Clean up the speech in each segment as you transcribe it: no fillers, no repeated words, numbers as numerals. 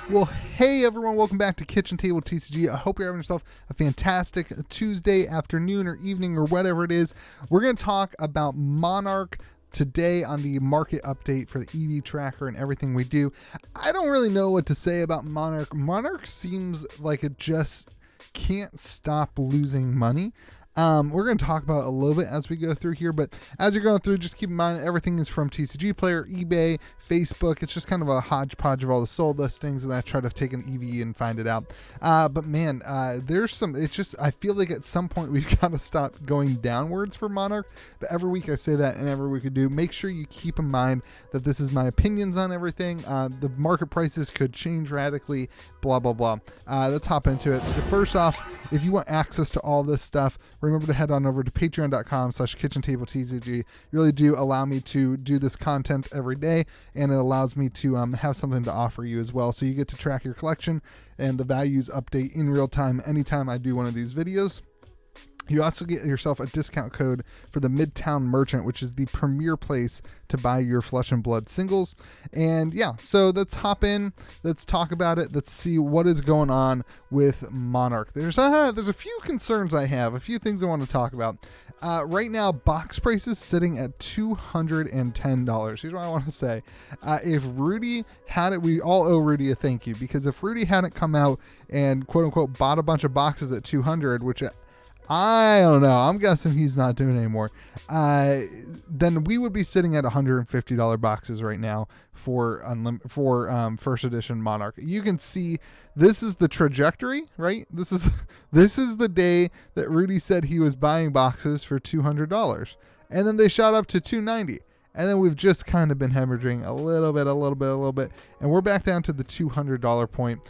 Well, hey everyone, welcome back to Kitchen Table TCG. I hope you're having yourself a fantastic Tuesday afternoon or evening or whatever it is. We're going to talk about Monarch today on the market update for the EV tracker and everything we do. I don't really know what to say about Monarch. Monarch seems like it just can't stop losing money. We're going to talk about it a little bit as we go through here, but as you're going through, just keep in mind everything is from TCG Player, eBay, Facebook. It's just kind of a hodgepodge of all the sold listings, and I try to take an EV and find it out. But man, there's some, it's just, I feel like at some point we've got to stop going downwards for Monarch, but every week I say that and every week I do. Make sure you keep in mind that this is my opinions on everything. The market prices could change radically, blah, blah, blah. Let's hop into it. First off, if you want access to all this stuff, remember to head on over to patreon.com/KitchenTableTCG. You really do allow me to do this content every day, and it allows me to have something to offer you as well. So you get to track your collection and the values update in real time anytime I do one of these videos. You also get yourself a discount code for the Midtown Merchant, which is the premier place to buy your Flesh and Blood singles. And yeah, so let's hop in. Let's talk about it. Let's see what is going on with Monarch. There's a few concerns I have, a few things I want to talk about. Right now, box price is sitting at $210. Here's what I want to say. If Rudy had it, we all owe Rudy a thank you, because if Rudy hadn't come out and quote unquote bought a bunch of boxes at $200, which I don't know, I'm guessing he's not doing anymore, then we would be sitting at $150 boxes right now for first edition Monarch. You can see this is the trajectory, right? This is the day that Rudy said he was buying boxes for $200, and then they shot up to $290. And then we've just kind of been hemorrhaging a little bit, and we're back down to the $200 point.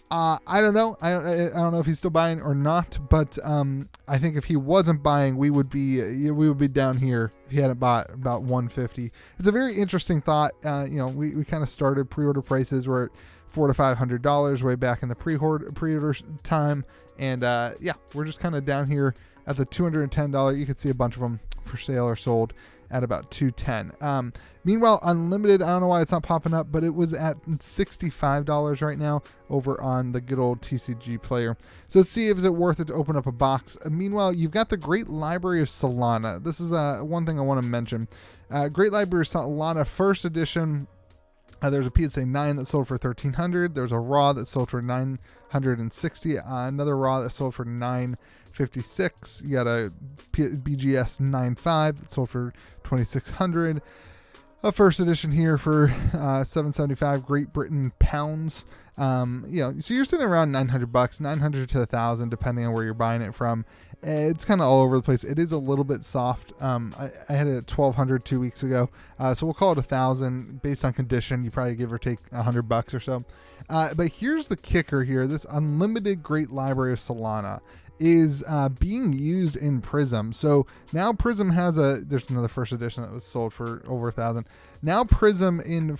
I don't know. I don't know if he's still buying or not, but I think if he wasn't buying, we would be down here if he hadn't bought about $150. It's a very interesting thought. We kind of started pre-order prices were at $400 to $500 way back in the pre-order time, and we're just kind of down here at the $210. You can see a bunch of them for sale or sold at about $210. Meanwhile, Unlimited, I don't know why it's not popping up, but it was at $65 right now over on the good old TCG Player. So let's see if it's worth it to open up a box. Meanwhile, you've got the Great Library of Solana. This is one thing I want to mention. Great Library of Solana First Edition. There's a PSA 9 that sold for $1,300. There's a Raw that sold for $960. Another Raw that sold for $956. You got a BGS 9.5 that sold for $2,600. A first edition here for $775 Great Britain pounds. So you're sitting around $900, $900 to $1,000 depending on where you're buying it from. It's kind of all over the place. It is a little bit soft. I had it at $1,200 2 weeks ago, so we'll call it $1,000 based on condition. You probably give or take $100 or so. But here's the kicker here: this Unlimited Great Library of Solana is being used in Prism. So now Prism has there's another first edition that was sold for over $1,000. Now Prism in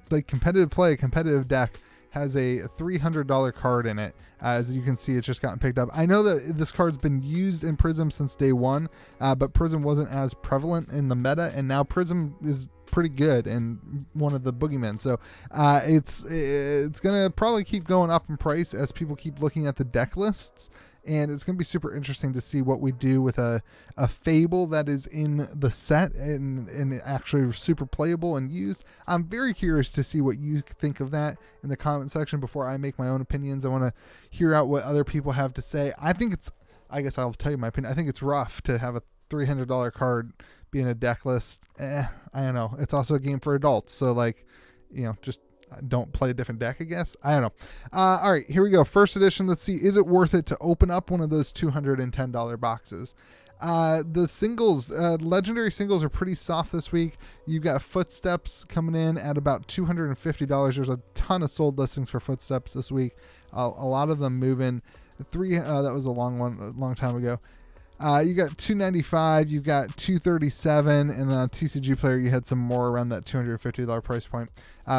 like competitive play, competitive deck has a $300 card in it. As you can see, it's just gotten picked up. I know that this card's been used in Prism since day one, but Prism wasn't as prevalent in the meta, and now Prism is pretty good and one of the boogeymen. So it's gonna probably keep going up in price as people keep looking at the deck lists, and it's gonna be super interesting to see what we do with a Fable that is in the set and actually super playable and used. I'm very curious to see what you think of that in the comment section before I make my own opinions. I want to hear out what other people have to say. I guess I'll tell you my opinion. I think it's rough to have a $300 card be in a deck list. I don't know. It's also a game for adults, so just don't play a different deck, I guess. I don't know. All right, here we go. First edition. Let's see. Is it worth it to open up one of those $210 boxes? The singles, legendary singles are pretty soft this week. You've got Footsteps coming in at about $250. There's a ton of sold listings for Footsteps this week. A lot of them moving. That was a long time ago. You got 295, you've got 237, and then on TCG Player you had some more around that $250 price point.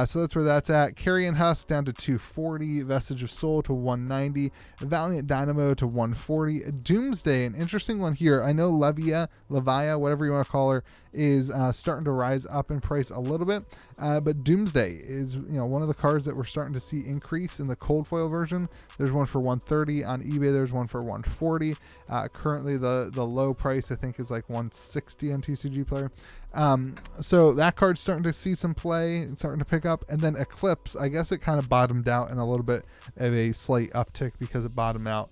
So that's where that's at. Carrion Husk down to 240, Vestige of Soul to 190, Valiant Dynamo to 140, Doomsday, an interesting one here. I know Levia, whatever you want to call her, is starting to rise up in price a little bit, but Doomsday is one of the cards that we're starting to see increase in the cold foil version. There's one for 130 on eBay. There's one for 140. Currently the low price I think is like 160 on TCG Player. So that card's starting to see some play. It's starting to pick up. And then Eclipse, I guess it kind of bottomed out in a little bit of a slight uptick because it bottomed out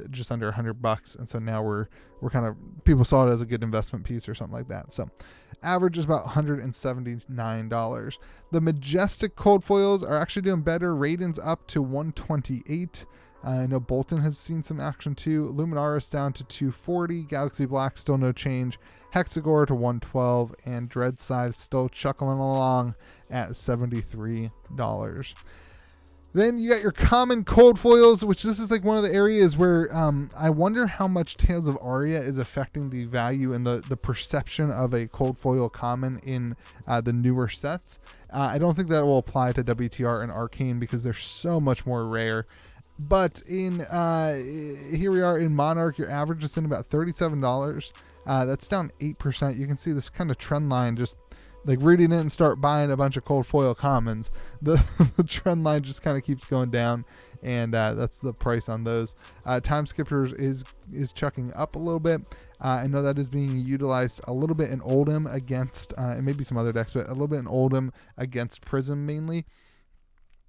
just under $100, and so now we're kind of, people saw it as a good investment piece or something like that. So average is about $179. The Majestic cold foils are actually doing better. Raiden's up to 128. I know Bolton has seen some action too. Luminaris down to 240. Galaxy Black still no change. Hexagore to 112, and Dread Scythe still chuckling along at $73. Then you got your common cold foils, which this is like one of the areas where I wonder how much Tales of Aria is affecting the value and the perception of a cold foil common in the newer sets. I don't think that will apply to WTR and Arcane because they're so much more rare. But in here we are in Monarch, your average is in about $37. That's down 8%. You can see this kind of trend line, just like reading it and start buying a bunch of cold foil commons. The trend line just kind of keeps going down, and that's the price on those. Time Skippers is chucking up a little bit. I know that is being utilized a little bit in Oldhim against, and maybe some other decks, but a little bit in Oldhim against Prism mainly.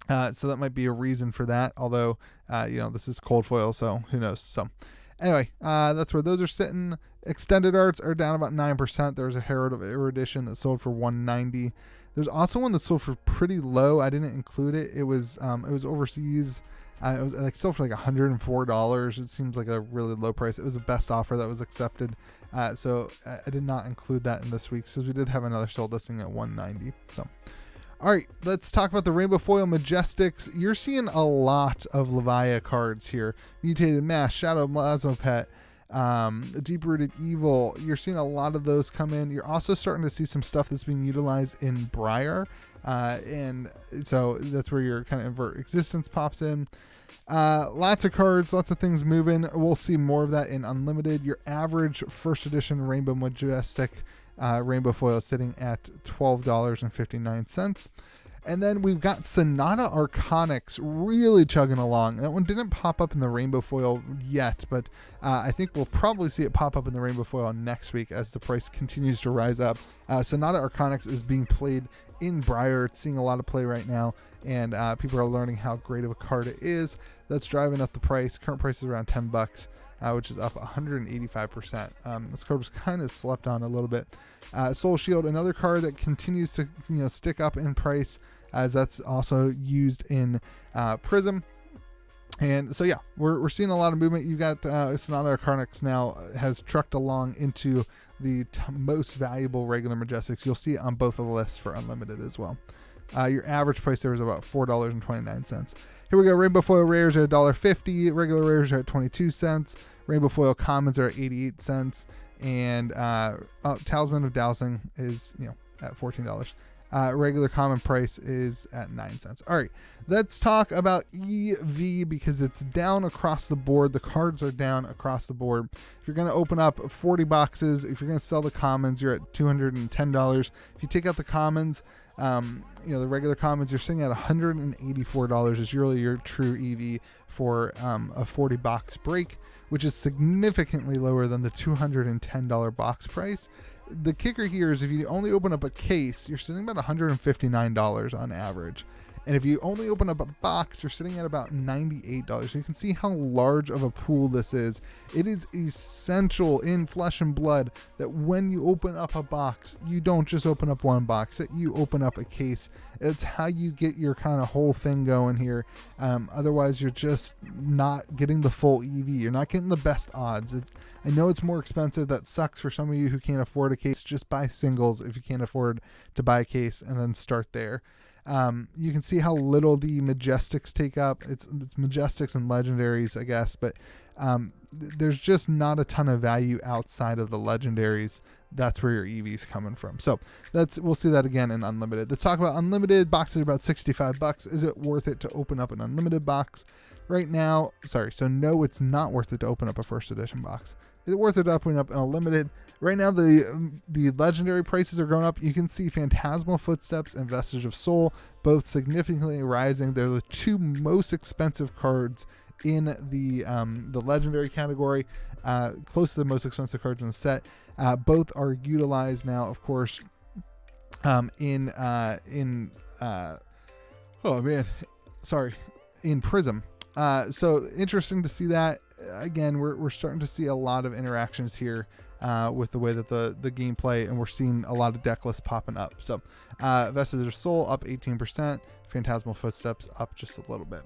So that might be a reason for that, although this is cold foil, so who knows. So anyway, that's where those are sitting. Extended arts are down about 9%. There was a Herald of Erudition that sold for $190. There's also one that sold for pretty low. I didn't include it. It was overseas. It was like sold for like $104. It seems like a really low price. It was the best offer that was accepted. So I did not include that in this week, because we did have another sold listing at $190. So all right, let's talk about the Rainbow Foil Majestics. You're seeing a lot of Levia cards here. Mutated Mass, Shadow Plasmopet, Deep Rooted Evil. You're seeing a lot of those come in. You're also starting to see some stuff that's being utilized in Briar. And so that's where your kind of Invert Existence pops in. Lots of cards, lots of things moving. We'll see more of that in Unlimited. Your average first edition Rainbow Majestic Rainbow Foil sitting at $12.59. And then we've got Sonata Arconics really chugging along. That one didn't pop up in the Rainbow Foil yet, but I think we'll probably see it pop up in the Rainbow Foil next week as the price continues to rise up. Sonata Arconics is being played in Briar. It's seeing a lot of play right now, and people are learning how great of a card it is. That's driving up the price. Current price is around $10. Which is up 185%. This card was kind of slept on a little bit. Soul Shield, another card that continues to stick up in price, as that's also used in Prism. And so yeah, we're seeing a lot of movement. You've got Sonata Arconics now has trucked along into the most valuable regular Majestics. You'll see it on both of the lists for Unlimited as well. Your average price there is about $4.29. Here we go. Rainbow Foil Rares are $1.50. Regular Rares are at 22 cents. Rainbow Foil Commons are at 88 cents. And Talisman of Dowsing is at $14. Regular common price is at 9 cents. All right, let's talk about EV, because it's down across the board. The cards are down across the board. If you're going to open up 40 boxes, if you're going to sell the commons, you're at $210. If you take out the commons, the regular commons, you're sitting at $184 is really your true EV for a 40 box break, which is significantly lower than the $210 box price. The kicker here is if you only open up a case, you're sitting about $159 on average. And if you only open up a box, you're sitting at about $98. So you can see how large of a pool this is. It is essential in Flesh and Blood that when you open up a box, you don't just open up one box, that you open up a case. It's how you get your kind of whole thing going here. Otherwise, you're just not getting the full EV. You're not getting the best odds. I know it's more expensive. That sucks for some of you who can't afford a case. Just buy singles if you can't afford to buy a case, and then start there. You can see how little the Majestics take up. It's Majestics and Legendaries, I guess, but there's just not a ton of value outside of the legendaries. That's where your EV's coming from. So we'll see that again in unlimited. Let's talk about unlimited. Boxes are about $65. Is it worth it to open up an unlimited box right now? So no, it's not worth it to open up a first edition box. Is it worth it to open up an unlimited? Right now, the legendary prices are going up. You can see Phantasmal Footsteps and Vestige of Soul both significantly rising. They're the two most expensive cards in the legendary category, close to the most expensive cards in the set. Both are utilized now, of course, in Prism. So interesting to see that. Again, we're starting to see a lot of interactions here with the way that the gameplay, and we're seeing a lot of deck lists popping up. So Vestige of Soul up 18%, Phantasmal Footsteps up just a little bit.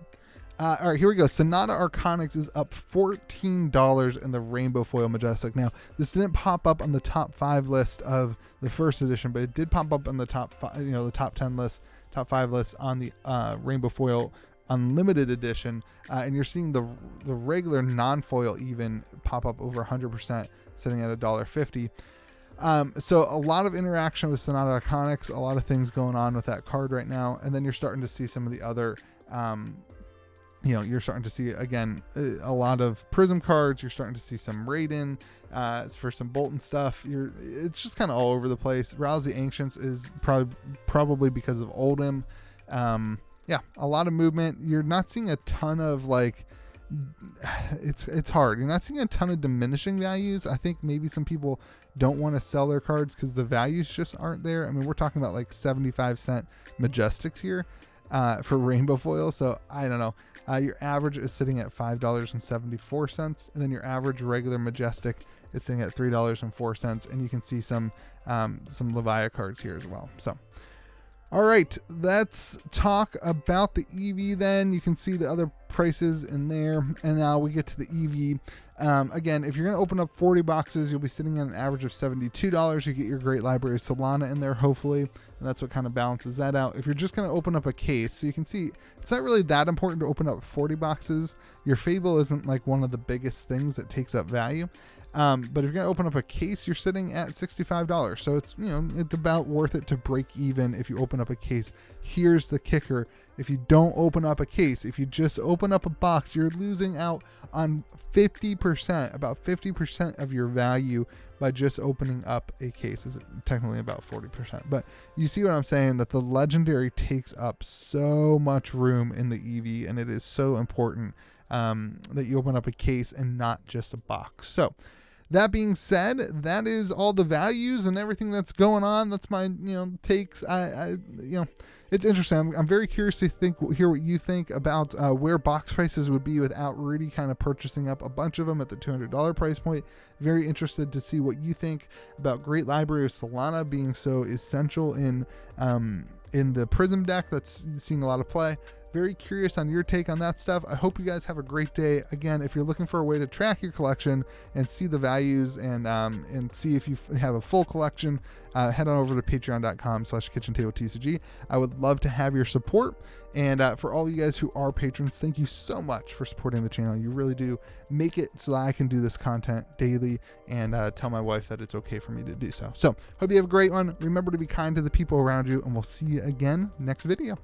All right, here we go. Sonata Arconyx is up $14 in the Rainbow Foil Majestic. Now, this didn't pop up on the top 5 list of the first edition, but it did pop up on the top 5, the top 10 list, top 5 list on the Rainbow Foil Unlimited Edition, and you're seeing the regular non-foil even pop up over 100%, sitting at $1.50. So a lot of interaction with Sonata Arconyx, a lot of things going on with that card right now, and then you're starting to see some of the other you're starting to see, again, a lot of Prism cards. You're starting to see some Raiden for some Bolton stuff. It's just kind of all over the place. Rouse the Ancients is probably because of Oldhim. Yeah, a lot of movement. You're not seeing a ton of it's hard. You're not seeing a ton of diminishing values. I think maybe some people don't want to sell their cards because the values just aren't there. I mean, we're talking about 75-cent Majestics here for Rainbow Foil. So I don't know. Your average is sitting at $5.74, and then your average regular Majestic is sitting at $3.04, and you can see some Levia cards here as well. So, all right, let's talk about the EV then. You can see the other prices in there, and now we get to the EV. Again, if you're going to open up 40 boxes, you'll be sitting at an average of $72. You get your great library of Solana in there, hopefully, and that's what kind of balances that out. If you're just going to open up a case, so you can see it's not really that important to open up 40 boxes. Your Fable isn't one of the biggest things that takes up value. But if you're going to open up a case, you're sitting at $65. So it's, it's about worth it to break even if you open up a case. Here's the kicker. If you don't open up a case, if you just open up a box, you're losing out on 50%, about 50% of your value by just opening up a case. Is technically about 40%. But you see what I'm saying, that the legendary takes up so much room in the EV, and it is so important that you open up a case and not just a box. So that being said, that is all the values and everything that's going on. That's my, takes. It's interesting. I'm very curious to hear what you think about where box prices would be without Rudy kind of purchasing up a bunch of them at the $200 price point. Very interested to see what you think about Great Library of Solana being so essential in the Prism deck that's seeing a lot of play. Very curious on your take on that stuff. I hope you guys have a great day. Again, if you're looking for a way to track your collection and see the values and see if you have a full collection, head on over to patreon.com/KitchenTableTCG. I would love to have your support. And for all you guys who are patrons, thank you so much for supporting the channel. You really do make it so that I can do this content daily and tell my wife that it's okay for me to do so. So hope you have a great one. Remember to be kind to the people around you, and we'll see you again next video.